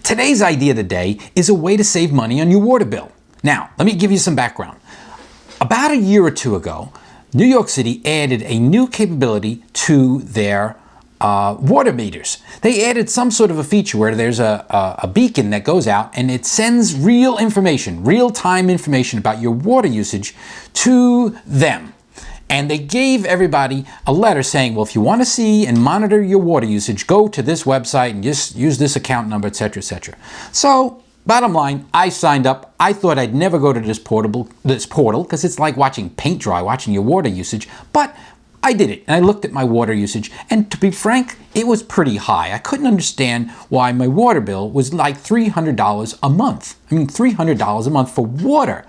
Today's idea of the day is a way to save money on your water bill. Now, let me give you some background. About a year or two ago, New York City added a new capability to their water meters. They added some sort of a feature where there's a beacon that goes out and it sends real information, real-time information about your water usage to them. And they gave everybody a letter saying, well, if you want to see and monitor your water usage, go to this website and just use this account number, etc., etc. So, bottom line, I signed up. I thought I'd never go to this portal because it's like watching paint dry, watching your water usage. But I did it, and I looked at my water usage, and to be frank, it was pretty high. I couldn't understand why my water bill was like $300 a month. I mean, $300 a month for water.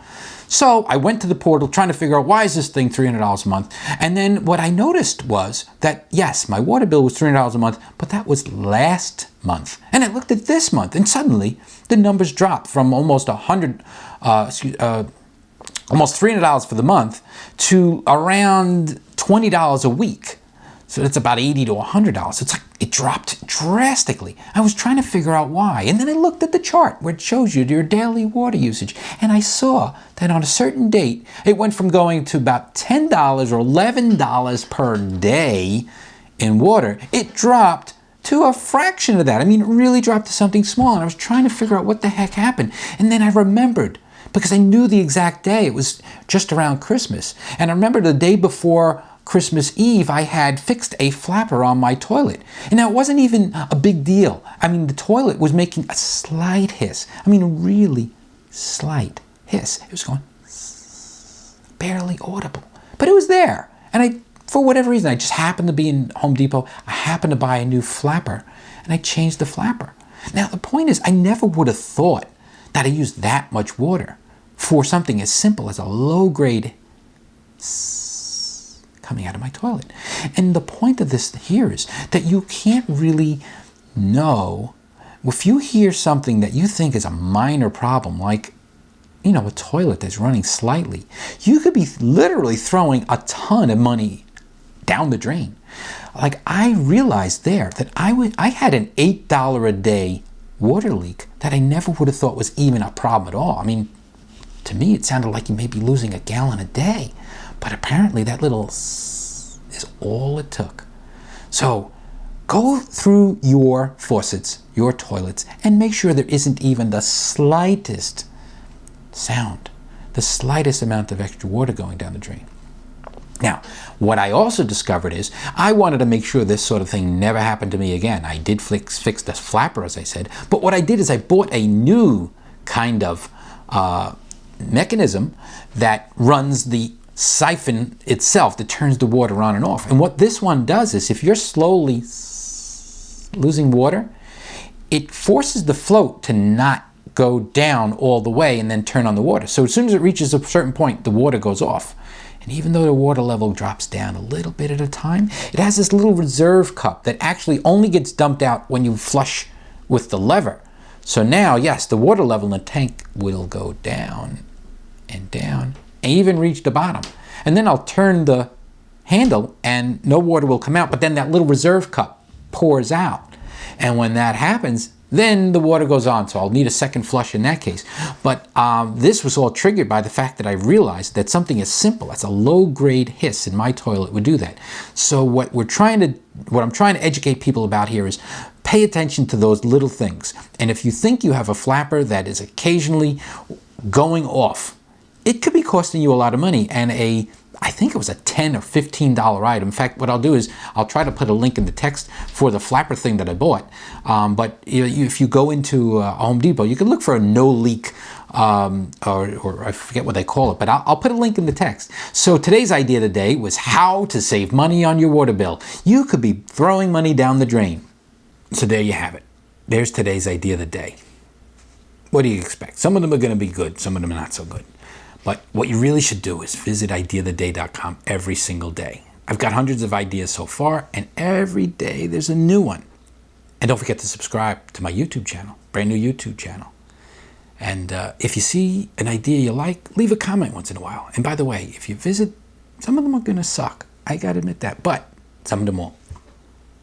So I went to the portal trying to figure out why is this thing $300 a month. And then what I noticed was that, yes, my water bill was $300 a month, but that was last month. And I looked at this month, and suddenly the numbers dropped from almost almost $300 for the month to around $20 a week. So that's about $80 to $100. It's like it dropped drastically. I was trying to figure out why. And then I looked at the chart where it shows you your daily water usage. And I saw that on a certain date, it went from going to about $10 or $11 per day in water. It dropped to a fraction of that. I mean, it really dropped to something small. And I was trying to figure out what the heck happened. And then I remembered, because I knew the exact day. It was just around Christmas. And I remember the day before Christmas Eve, I had fixed a flapper on my toilet. And now it wasn't even a big deal. I mean, the toilet was making a slight hiss. I mean, a really slight hiss. It was going barely audible, but it was there. And for whatever reason, I just happened to be in Home Depot. I happened to buy a new flapper, and I changed the flapper. Now, the point is, I never would have thought that I used that much water for something as simple as a low-grade coming out of my toilet. And the point of this here is that you can't really know. If you hear something that you think is a minor problem, like, you know, a toilet that's running slightly, you could be literally throwing a ton of money down the drain. Like, I realized there that I had an $8 a day water leak that I never would have thought was even a problem at all. I mean, to me, it sounded like you may be losing a gallon a day. But apparently that little is all it took. So go through your faucets, your toilets, and make sure there isn't even the slightest sound, the slightest amount of extra water going down the drain. Now, what I also discovered is I wanted to make sure this sort of thing never happened to me again. I did fix the flapper, as I said, but what I did is I bought a new kind of mechanism that runs the siphon itself that turns the water on and off. And what this one does is if you're slowly losing water, it forces the float to not go down all the way and then turn on the water. So as soon as it reaches a certain point, the water goes off. And even though the water level drops down a little bit at a time, it has this little reserve cup that actually only gets dumped out when you flush with the lever. So now, yes, the water level in the tank will go down and down and even reach the bottom. And then I'll turn the handle and no water will come out, but then that little reserve cup pours out. And when that happens, then the water goes on. So I'll need a second flush in that case. But this was all triggered by the fact that I realized that something as simple as a low-grade hiss in my toilet would do that. So what I'm trying to educate people about here is pay attention to those little things. And if you think you have a flapper that is occasionally going off, it could be costing you a lot of money, and I think it was a $10 or $15 item. In fact, what I'll do is I'll try to put a link in the text for the flapper thing that I bought. But if you go into Home Depot, you can look for a no-leak, or I forget what they call it, but I'll put a link in the text. So today's idea today was how to save money on your water bill. You could be throwing money down the drain. So there you have it. There's today's idea of the day. What do you expect? Some of them are going to be good, some of them are not so good. But what you really should do is visit ideaoftheday.com every single day. I've got hundreds of ideas so far, and every day there's a new one. And don't forget to subscribe to my YouTube channel, brand new YouTube channel. And if you see an idea you like, leave a comment once in a while. And by the way, if you visit, some of them are going to suck. I got to admit that, but some of them won't.